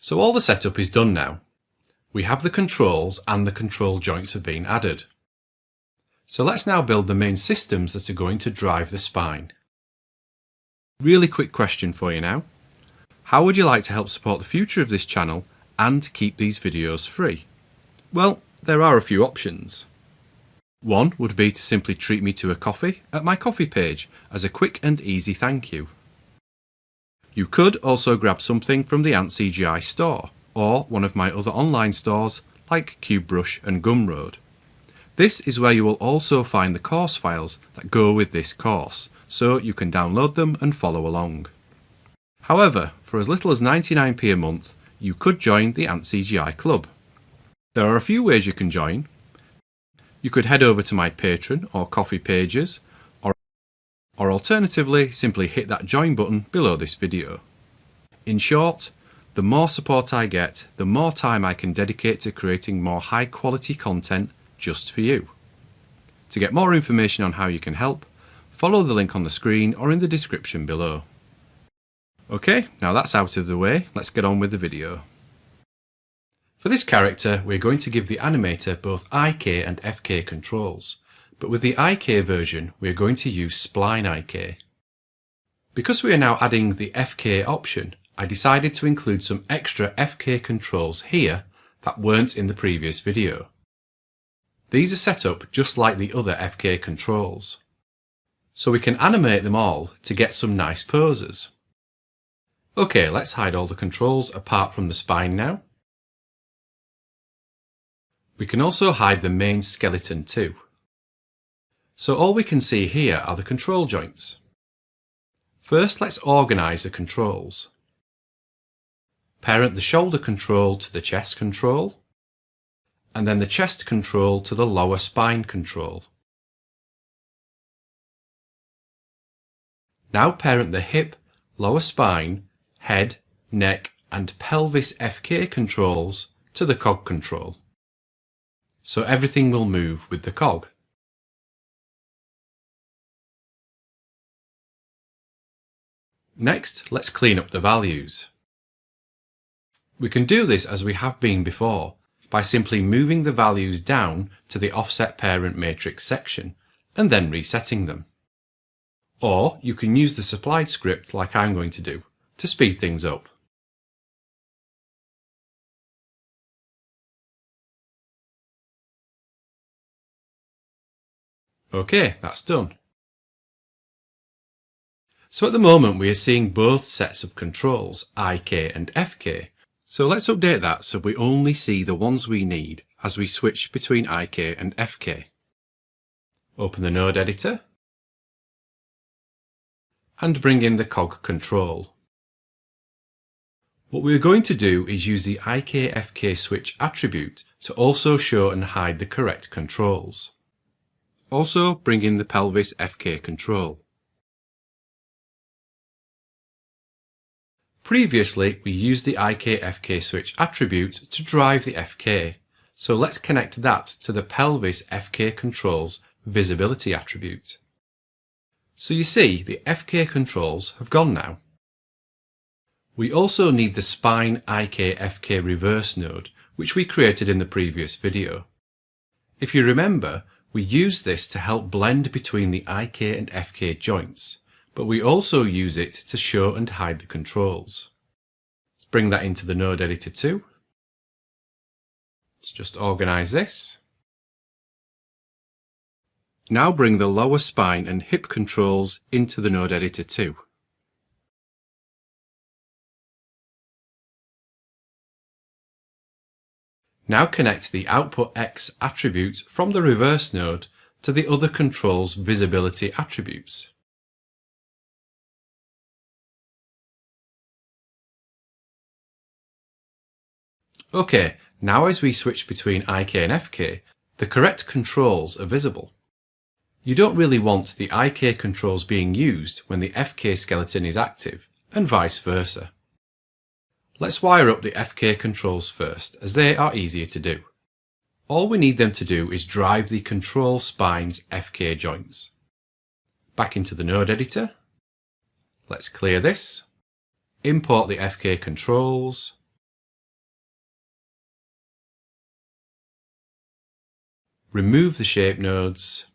So all the setup is done now. We have the controls and the control joints have been added. So let's now build the main systems that are going to drive the spine. Really quick question for you now. How would you like to help support the future of this channel and keep these videos free? Well, there are a few options. One would be to simply treat me to a coffee at my coffee page as a quick and easy thank you. You could also grab something from the antCGi store or one of my other online stores like CubeBrush and Gumroad. This is where you will also find the course files that go with this course, so you can download them and follow along. However, for as little as 99p a month, you could join the antCGi Club. There are a few ways you can join. You could head over to my Patreon or Coffee pages, or alternatively simply hit that join button below this video. In short, the more support I get, the more time I can dedicate to creating more high quality content just for you. To get more information on how you can help, follow the link on the screen or in the description below. Okay, now that's out of the way, let's get on with the video. For this character, we're going to give the animator both IK and FK controls, but with the IK version, we're going to use Spline IK. Because we are now adding the FK option, I decided to include some extra FK controls here that weren't in the previous video. These are set up just like the other FK controls, so we can animate them all to get some nice poses. Okay, let's hide all the controls apart from the spine now. We can also hide the main skeleton too. So all we can see here are the control joints. First, let's organise the controls. Parent the shoulder control to the chest control, and then the chest control to the lower spine control. Now parent the hip, lower spine, head, neck and pelvis FK controls to the COG control. So everything will move with the COG. Next, let's clean up the values. We can do this as we have been before, by simply moving the values down to the offset parent matrix section and then resetting them. Or you can use the supplied script like I'm going to do to speed things up. Okay, that's done. So at the moment we are seeing both sets of controls, IK and FK. So let's update that so we only see the ones we need as we switch between IK and FK. Open the node editor and bring in the COG control. What we're going to do is use the IK-FK switch attribute to also show and hide the correct controls. Also bring in the pelvis FK control. Previously, we used the IK-FK switch attribute to drive the FK, so let's connect that to the pelvis FK controls visibility attribute. So you see, the FK controls have gone now. We also need the spine IK-FK reverse node, which we created in the previous video. If you remember, we used this to help blend between the IK and FK joints, but we also use it to show and hide the controls. Let's bring that into the node editor too. Let's just organise this. Now bring the lower spine and hip controls into the node editor too. Now connect the output X attribute from the reverse node to the other controls visibility attributes. Okay, now as we switch between IK and FK, the correct controls are visible. You don't really want the IK controls being used when the FK skeleton is active, and vice versa. Let's wire up the FK controls first, as they are easier to do. All we need them to do is drive the control spine's FK joints. Back into the node editor. Let's clear this. Import the FK controls. remove the shape nodes.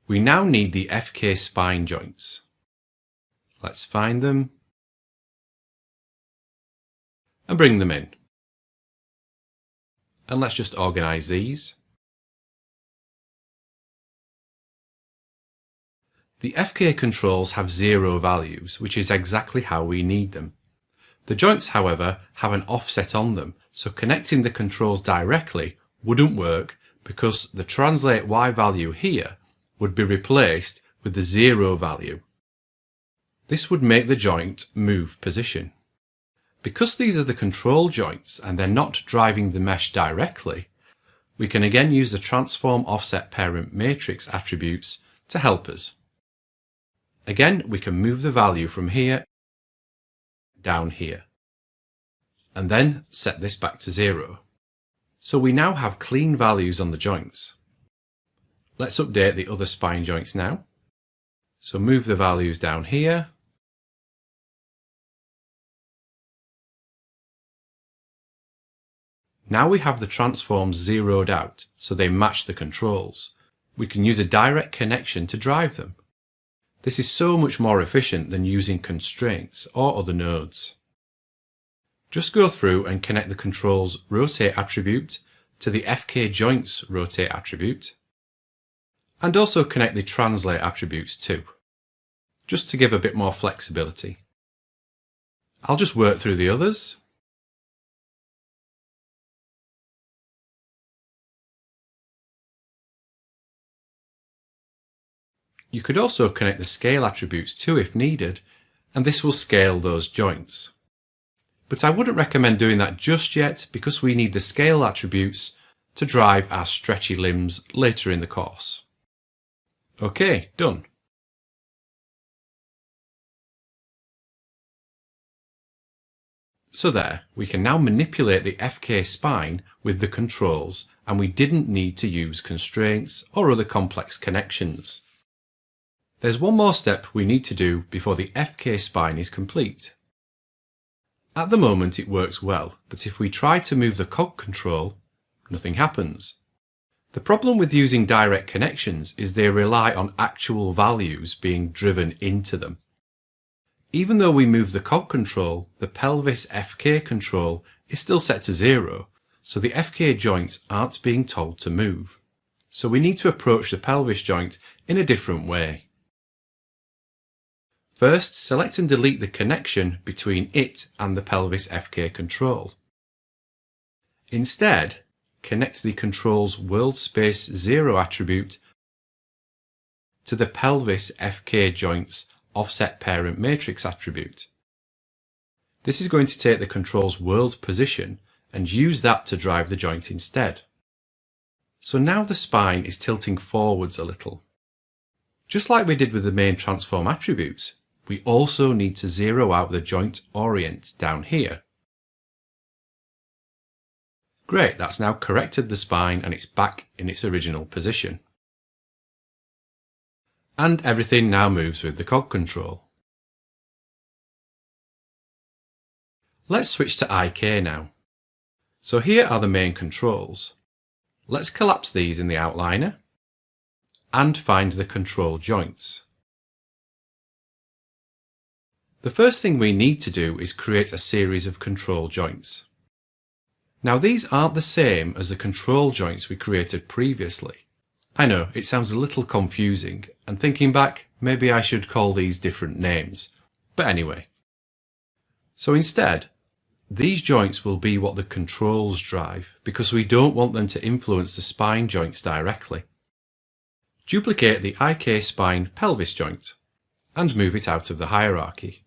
We now need the FK spine joints. Let's find them and bring them in. And let's just organise these. The FK controls have 0 values, which is exactly how we need them. The joints, however, have an offset on them, so connecting the controls directly wouldn't work because the translate Y value here would be replaced with the 0 value. This would make the joint move position. Because these are the control joints and they're not driving the mesh directly, we can again use the transform offset parent matrix attributes to help us. Again, we can move the value from here down here, and then set this back to 0. So we now have clean values on the joints. Let's update the other spine joints now. So move the values down here. Now we have the transforms zeroed out, so they match the controls. We can use a direct connection to drive them. This is so much more efficient than using constraints or other nodes. Just go through and connect the controls rotate attribute to the FK joints rotate attribute, and also connect the translate attributes too, just to give a bit more flexibility. I'll just work through the others. You could also connect the scale attributes too if needed, and this will scale those joints. But I wouldn't recommend doing that just yet because we need the scale attributes to drive our stretchy limbs later in the course. Okay, done. So there, we can now manipulate the FK spine with the controls, and we didn't need to use constraints or other complex connections. There's one more step we need to do before the FK spine is complete. At the moment it works well, but if we try to move the COG control, nothing happens. The problem with using direct connections is they rely on actual values being driven into them. Even though we move the COG control, the pelvis FK control is still set to 0, so the FK joints aren't being told to move. So we need to approach the pelvis joint in a different way. First, select and delete the connection between it and the pelvis FK control. Instead, connect the control's world space 0 attribute to the pelvis FK joint's offset parent matrix attribute. This is going to take the control's world position and use that to drive the joint instead. So now the spine is tilting forwards a little. Just like we did with the main transform attributes, we also need to zero out the joint orient down here. Great, that's now corrected the spine and it's back in its original position. And everything now moves with the COG control. Let's switch to IK now. So here are the main controls. Let's collapse these in the outliner and find the control joints. The first thing we need to do is create a series of control joints. Now these aren't the same as the control joints we created previously. I know, it sounds a little confusing, and thinking back, maybe I should call these different names. But anyway. So instead, these joints will be what the controls drive, because we don't want them to influence the spine joints directly. Duplicate the IK spine pelvis joint, and move it out of the hierarchy.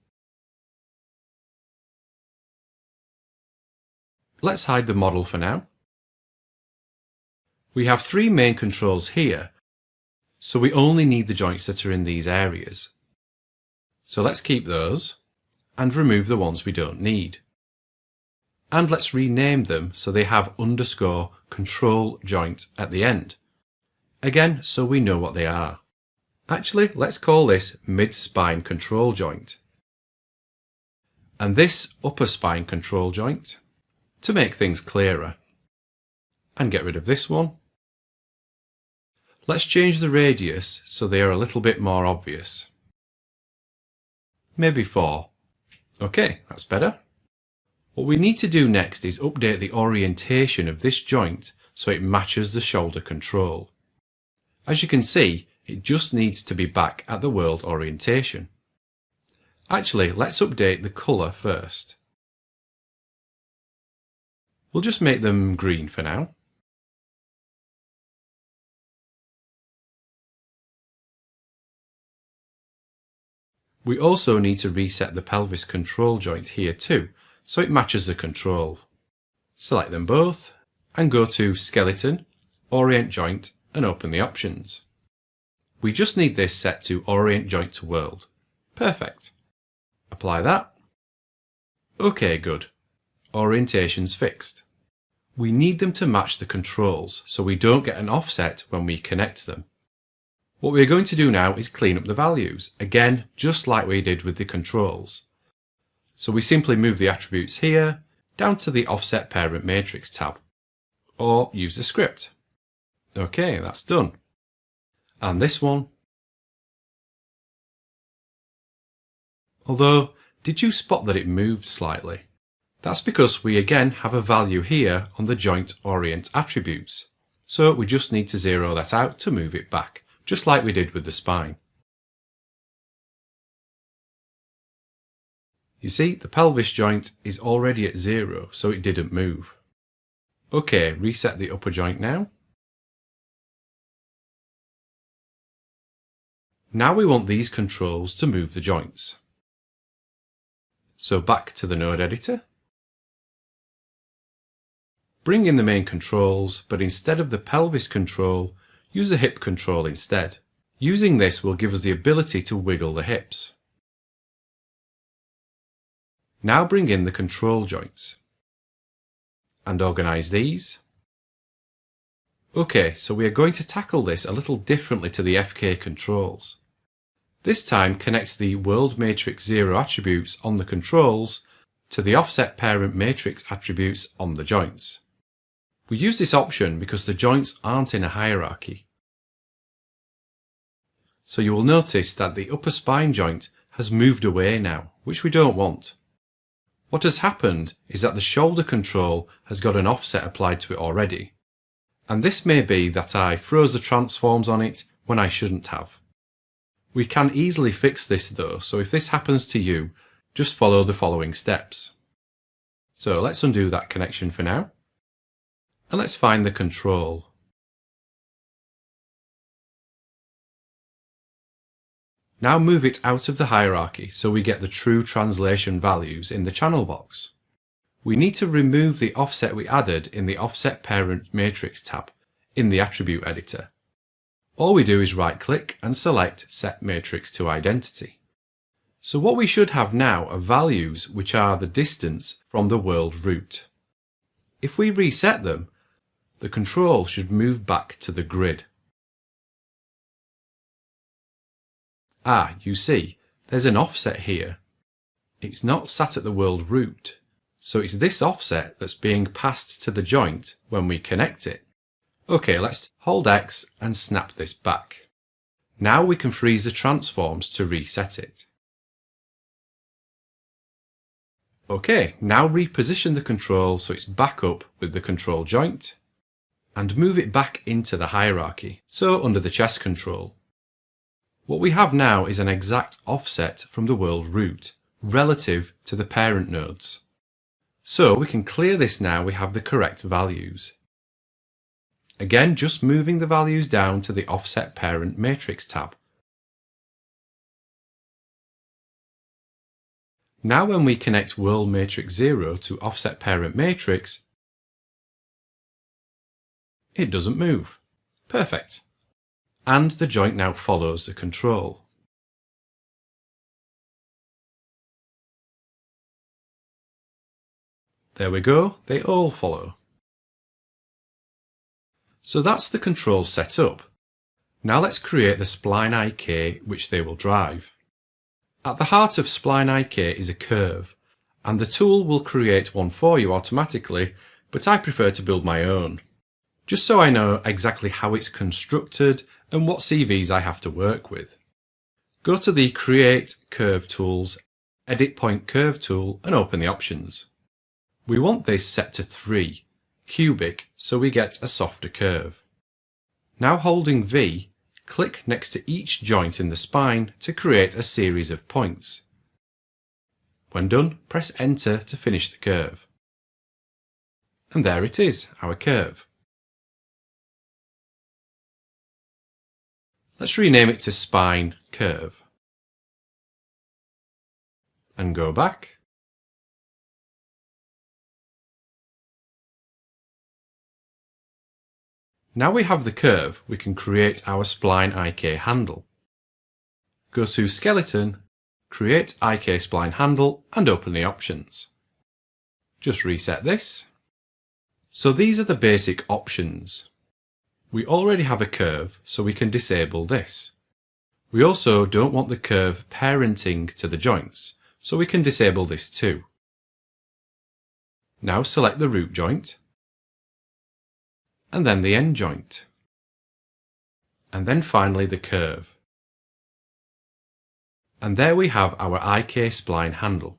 Let's hide the model for now. We have 3 main controls here, so we only need the joints that are in these areas. So let's keep those, and remove the ones we don't need. And let's rename them so they have underscore control joint at the end. Again, so we know what they are. Actually, let's call this mid-spine control joint. And this upper spine control joint, to make things clearer. and get rid of this one. Let's change the radius so they are a little bit more obvious. Maybe 4. Okay, that's better. What we need to do next is update the orientation of this joint so it matches the shoulder control. As you can see, it just needs to be back at the world orientation. Actually, let's update the colour first. We'll just make them green for now. We also need to reset the pelvis control joint here too, so it matches the control. Select them both and go to Skeleton, Orient Joint and open the options. We just need this set to Orient Joint to World. Perfect. Apply that. OK, good. Orientation's fixed. We need them to match the controls so we don't get an offset when we connect them. What we're going to do now is clean up the values, again just like we did with the controls. So we simply move the attributes here down to the Offset Parent Matrix tab, or use the script. OK, that's done. And this one. Although, did you spot that it moved slightly? That's because we again have a value here on the Joint Orient attributes. So we just need to zero that out to move it back, just like we did with the spine. You see, the pelvis joint is already at 0, so it didn't move. OK, reset the upper joint now. Now we want these controls to move the joints. So back to the node editor. Bring in the main controls, but instead of the pelvis control, use the hip control instead. Using this will give us the ability to wiggle the hips. Now bring in the control joints and organise these. OK, so we are going to tackle this a little differently to the FK controls. This time connect the World Matrix 0 attributes on the controls to the Offset Parent Matrix attributes on the joints. We use this option because the joints aren't in a hierarchy. So you will notice that the upper spine joint has moved away now, which we don't want. What has happened is that the shoulder control has got an offset applied to it already. And this may be that I froze the transforms on it when I shouldn't have. We can easily fix this though, so if this happens to you, just follow the following steps. So let's undo that connection for now. And let's find the control. Now move it out of the hierarchy so we get the true translation values in the channel box. We need to remove the offset we added in the Offset Parent Matrix tab in the attribute editor. All we do is right click and select Set Matrix to Identity. So what we should have now are values which are the distance from the world root. If we reset them, the control should move back to the grid. You see, there's an offset here. It's not sat at the world root, so it's this offset that's being passed to the joint when we connect it. OK, let's hold X and snap this back. Now we can freeze the transforms to reset it. OK, now reposition the control so it's back up with the control joint and move it back into the hierarchy, so under the chest control. What we have now is an exact offset from the world root relative to the parent nodes. So we can clear this now we have the correct values. Again, just moving the values down to the Offset Parent Matrix tab. Now when we connect World Matrix 0 to Offset Parent Matrix, it doesn't move. Perfect. And the joint now follows the control. There we go, they all follow. So that's the control set up. Now let's create the Spline IK which they will drive. At the heart of Spline IK is a curve, and the tool will create one for you automatically, but I prefer to build my own. just so I know exactly how it's constructed and what CVs I have to work with. Go to the Create Curve Tools, Edit Point Curve tool and open the options. We want this set to 3, cubic, so we get a softer curve. Now holding V, click next to each joint in the spine to create a series of points. When done, press Enter to finish the curve. And there it is, our curve. Let's rename it to Spine Curve. And go back. Now we have the curve, we can create our Spline IK handle. Go to Skeleton, Create IK Spline Handle and open the options. Just reset this. So these are the basic options. We already have a curve, so we can disable this. We also don't want the curve parenting to the joints, so we can disable this too. Now select the root joint, and then the end joint, and then finally the curve. And there we have our IK spline handle.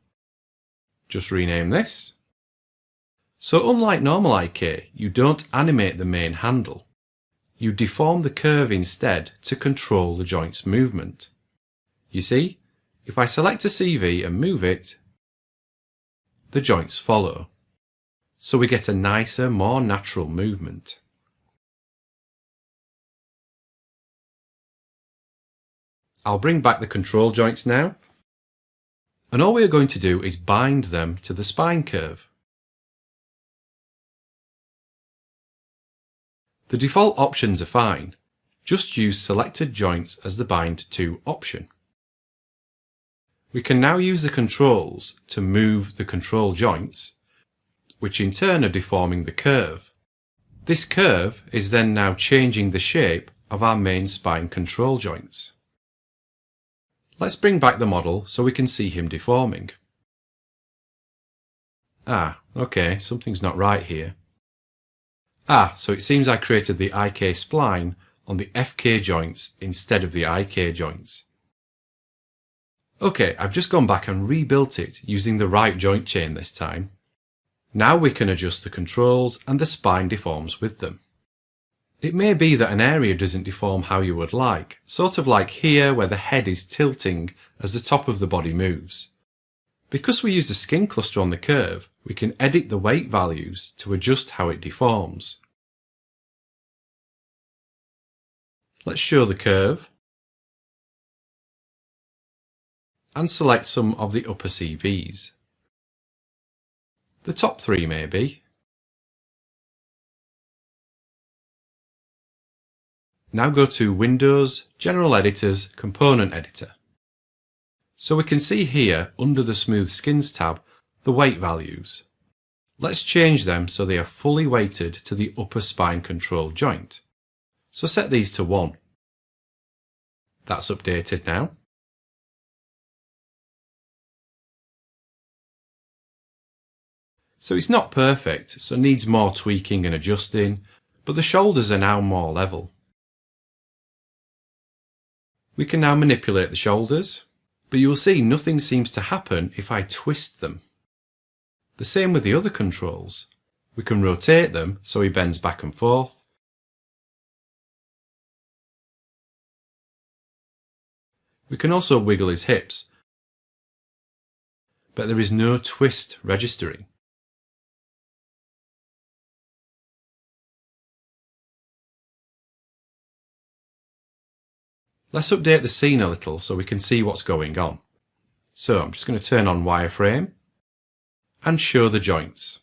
Just rename this. So unlike normal IK, you don't animate the main handle. You deform the curve instead to control the joint's movement. You see, if I select a CV and move it, the joints follow. So we get a nicer, more natural movement. I'll bring back the control joints now. And all we are going to do is bind them to the spine curve. The default options are fine. Just use selected joints as the bind to option. We can now use the controls to move the control joints, which in turn are deforming the curve. This curve is then now changing the shape of our main spine control joints. Let's bring back the model so we can see him deforming. Okay, something's not right here. So it seems I created the IK spline on the FK joints instead of the IK joints. Okay, I've just gone back and rebuilt it using the right joint chain this time. Now we can adjust the controls and the spine deforms with them. It may be that an area doesn't deform how you would like, sort of like here where the head is tilting as the top of the body moves. Because we use the skin cluster on the curve, we can edit the weight values to adjust how it deforms. Let's show the curve and select some of the upper CVs. The top 3 maybe. Now go to Windows, General Editors, Component Editor. So we can see here under the Smooth Skins tab the weight values. Let's change them so they are fully weighted to the upper spine control joint. So set these to 1. That's updated now. So it's not perfect, so needs more tweaking and adjusting, but the shoulders are now more level. We can now manipulate the shoulders, but you will see nothing seems to happen if I twist them. The same with the other controls. We can rotate them so he bends back and forth. We can also wiggle his hips, but there is no twist registering. Let's update the scene a little so we can see what's going on. So I'm just going to turn on wireframe and show the joints.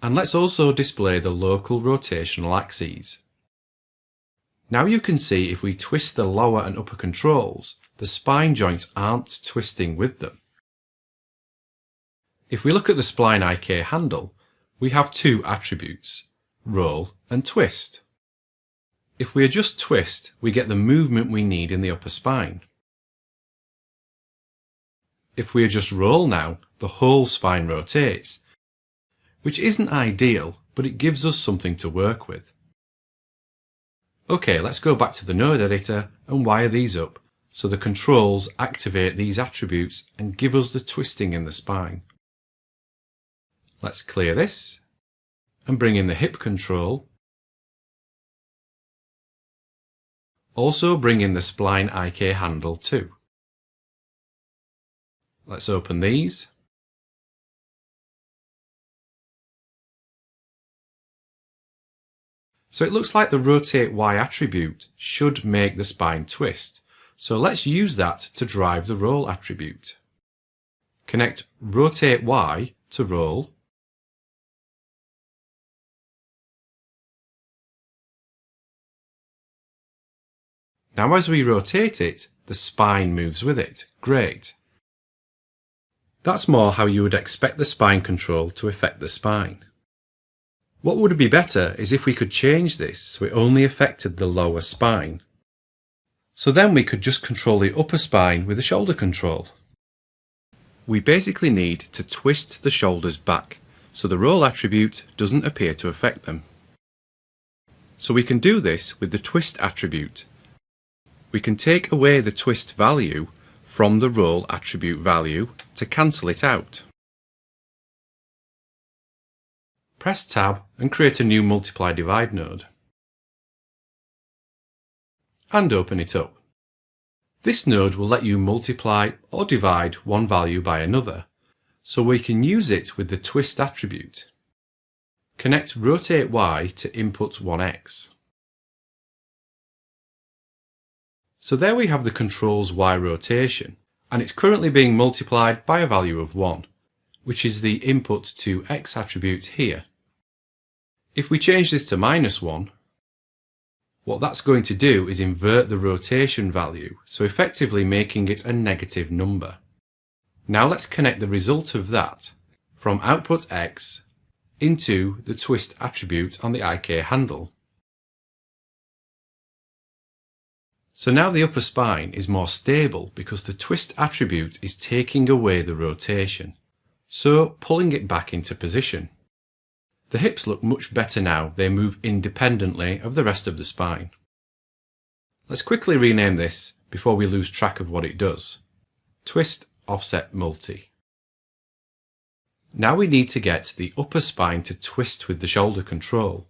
And let's also display the local rotational axes. Now you can see if we twist the lower and upper controls, the spine joints aren't twisting with them. If we look at the Spline IK handle, we have 2 attributes, roll and twist. If we adjust twist, we get the movement we need in the upper spine. If we adjust roll now, the whole spine rotates. which isn't ideal, but it gives us something to work with. Okay, let's go back to the node editor and wire these up so the controls activate these attributes and give us the twisting in the spine. Let's clear this and bring in the hip control. Also bring in the Spline IK handle too. Let's open these. So it looks like the rotate Y attribute should make the spine twist. So let's use that to drive the roll attribute. Connect rotate Y to roll. Now as we rotate it, the spine moves with it. Great. That's more how you would expect the spine control to affect the spine. What would be better is if we could change this so it only affected the lower spine. So then we could just control the upper spine with the shoulder control. We basically need to twist the shoulders back so the roll attribute doesn't appear to affect them. So we can do this with the twist attribute. We can take away the twist value from the roll attribute value to cancel it out. Press Tab and create a new multiply divide node. And open it up. This node will let you multiply or divide one value by another, so we can use it with the twist attribute. Connect rotate Y to input 1x. So there we have the control's Y rotation, and it's currently being multiplied by a value of 1, which is the input to x attribute here. If we change this to -1, what that's going to do is invert the rotation value, so effectively making it a negative number. Now let's connect the result of that from output x into the twist attribute on the IK handle. So now the upper spine is more stable because the twist attribute is taking away the rotation, so pulling it back into position. The hips look much better now, they move independently of the rest of the spine. Let's quickly rename this before we lose track of what it does. Twist Offset Multi. Now we need to get the upper spine to twist with the shoulder control.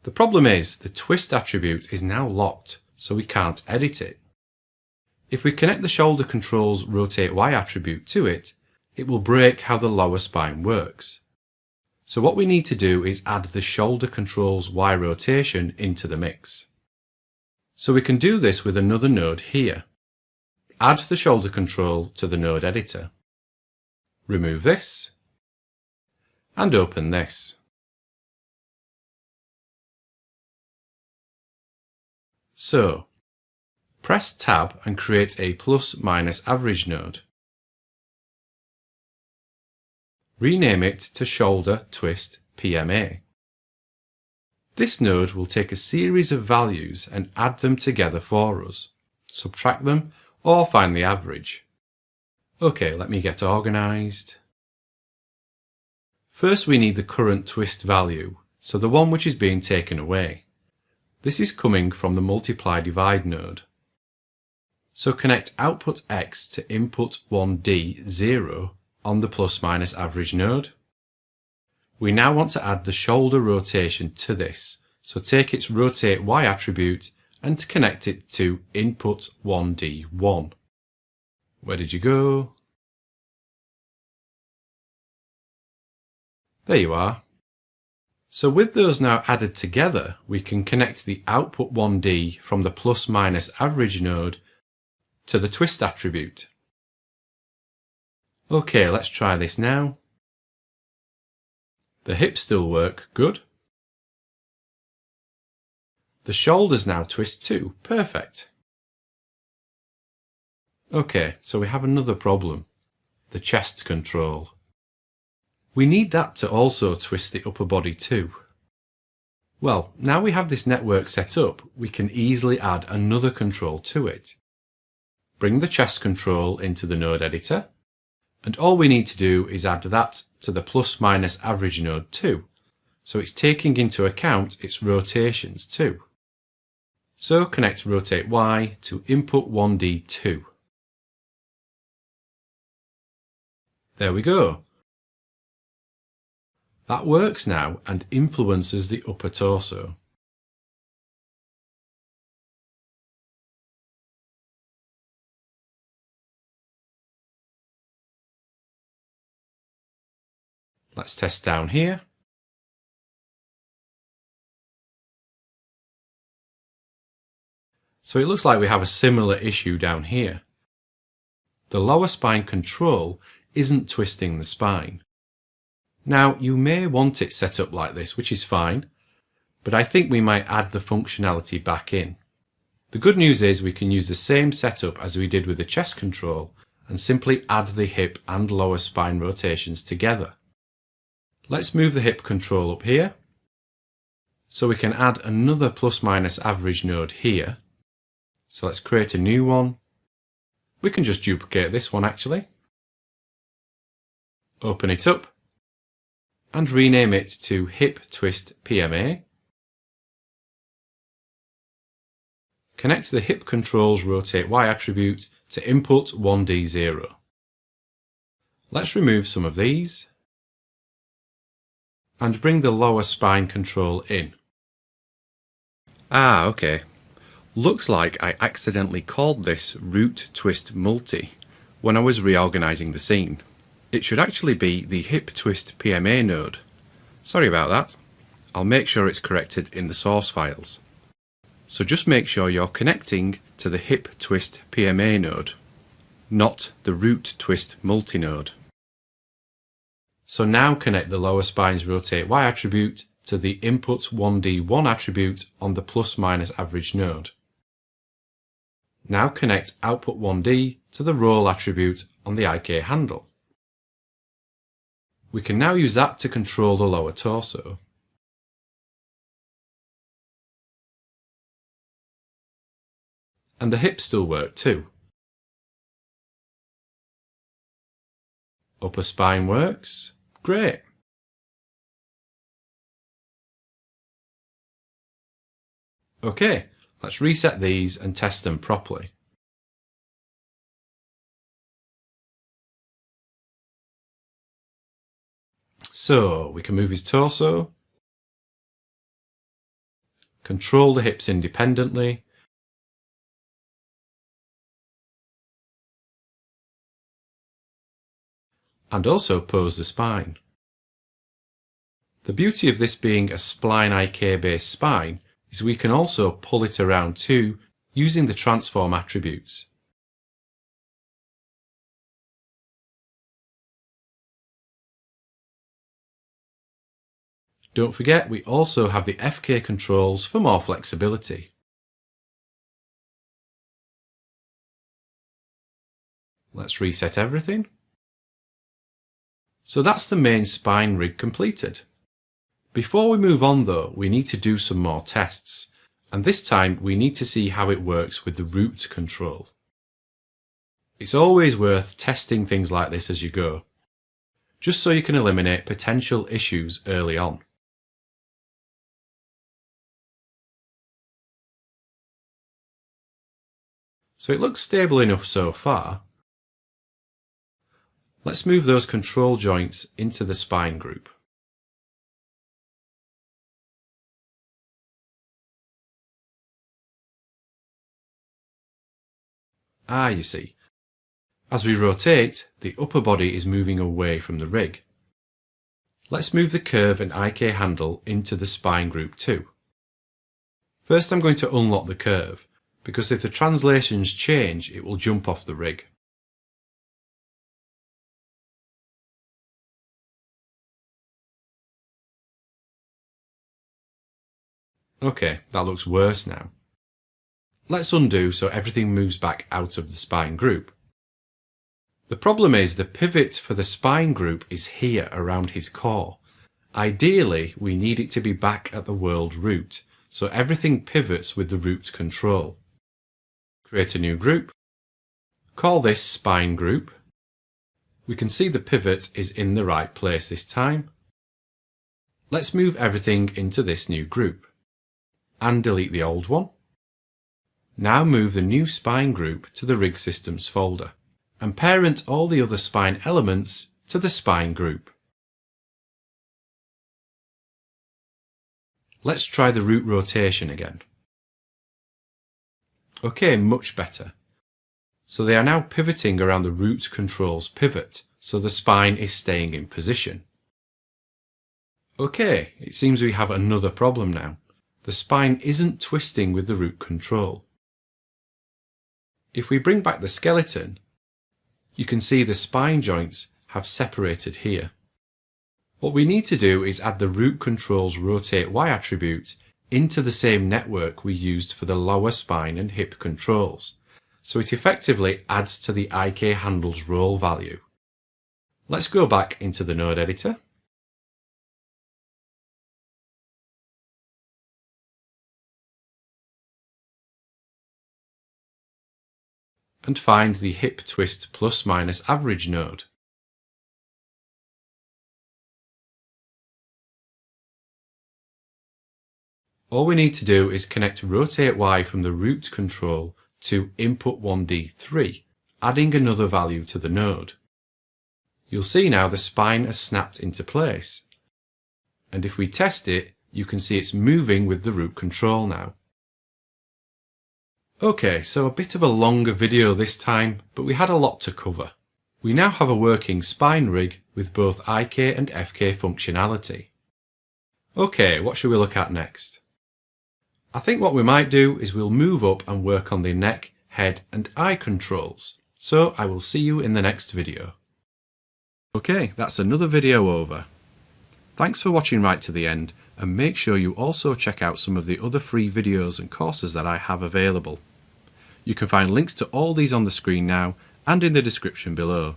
The problem is the twist attribute is now locked, so we can't edit it. If we connect the shoulder control's rotate Y attribute to it, it will break how the lower spine works. So what we need to do is add the shoulder control's Y rotation into the mix. So we can do this with another node here. Add the shoulder control to the node editor. Remove this and open this. So, press Tab and create a plus/minus average node. Rename it to Shoulder Twist PMA. This node will take a series of values and add them together for us, subtract them, or find the average. Okay, let me get organised. First we need the current twist value, so the one which is being taken away. This is coming from the multiply divide node. So connect output x to input 1D 0 on the plus/minus average node. We now want to add the shoulder rotation to this, so take its rotate Y attribute and connect it to input 1D1. Where did you go? There you are. So with those now added together, we can connect the output 1D from the plus/minus average node to the twist attribute. Okay, let's try this now. The hips still work good. The shoulders now twist too. Perfect. Okay, so we have another problem. The chest control. We need that to also twist the upper body too. Well, now we have this network set up, we can easily add another control to it. Bring the chest control into the node editor And all we need to do is add that to the plus minus average node too. So it's taking into account its rotations too. So connect rotate Y to input 1D2. There we go. That works now and influences the upper torso. Let's test down here. So it looks like we have a similar issue down here. The lower spine control isn't twisting the spine. Now, you may want it set up like this, which is fine, but I think we might add the functionality back in. The good news is we can use the same setup as we did with the chest control and simply add the hip and lower spine rotations together. Let's move the hip control up here, so we can add another plus minus average node here. So let's create a new one. We can just duplicate this one actually. Open it up and rename it to Hip Twist PMA. Connect the hip control's rotate Y attribute to input 1D0. Let's remove some of these and bring the lower spine control in. Okay. Looks like I accidentally called this Root Twist Multi when I was reorganizing the scene. It should actually be the Hip Twist PMA node. Sorry about that. I'll make sure it's corrected in the source files. So just make sure you're connecting to the Hip Twist PMA node, not the Root Twist Multi node. So now connect the lower spine's rotate Y attribute to the input 1D1 attribute on the plus minus average node. Now connect output 1D to the roll attribute on the IK handle. We can now use that to control the lower torso. And the hips still work too. Upper spine works. Great. Okay. Let's reset these and test them properly. So we can move his torso, control the hips independently, and also pose the spine. The beauty of this being a Spline IK based spine is we can also pull it around too using the transform attributes. Don't forget we also have the FK controls for more flexibility. Let's reset everything. So that's the main spine rig completed. Before we move on though, we need to do some more tests, and this time we need to see how it works with the root control. It's always worth testing things like this as you go, just so you can eliminate potential issues early on. So it looks stable enough so far. Let's move those control joints into the spine group. You see. As we rotate, the upper body is moving away from the rig. Let's move the curve and IK handle into the spine group too. First I'm going to unlock the curve, because if the translations change, it will jump off the rig. Okay, that looks worse now. Let's undo so everything moves back out of the spine group. The problem is the pivot for the spine group is here around his core. Ideally, we need it to be back at the world root, so everything pivots with the root control. Create a new group. Call this spine group. We can see the pivot is in the right place this time. Let's move everything into this new group and delete the old one. Now move the new spine group to the Rig Systems folder and parent all the other spine elements to the spine group. Let's try the root rotation again. Okay, much better. So they are now pivoting around the root controls pivot, so the spine is staying in position. Okay, it seems we have another problem now. The spine isn't twisting with the root control. If we bring back the skeleton, you can see the spine joints have separated here. What we need to do is add the root control's rotate Y attribute into the same network we used for the lower spine and hip controls, so it effectively adds to the IK handle's role value. Let's go back into the node editor. And find the hip twist plus minus average node. All we need to do is connect rotate Y from the root control to input 1D3, adding another value to the node. You'll see now the spine has snapped into place. And if we test it, you can see it's moving with the root control now. Okay, so a bit of a longer video this time, but we had a lot to cover. We now have a working spine rig with both IK and FK functionality. Okay, what should we look at next? I think what we might do is we'll move up and work on the neck, head and eye controls. So I will see you in the next video. Okay, that's another video over. Thanks for watching right to the end, and make sure you also check out some of the other free videos and courses that I have available. You can find links to all these on the screen now and in the description below.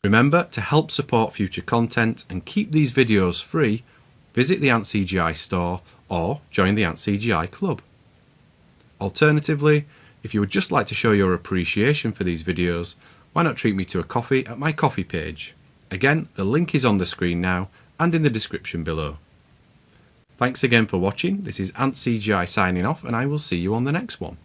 Remember, to help support future content and keep these videos free, visit the antCGi store or join the antCGi club. Alternatively, if you would just like to show your appreciation for these videos, why not treat me to a coffee at my coffee page? Again, the link is on the screen now and in the description below. Thanks again for watching. This is antCGi signing off, and I will see you on the next one.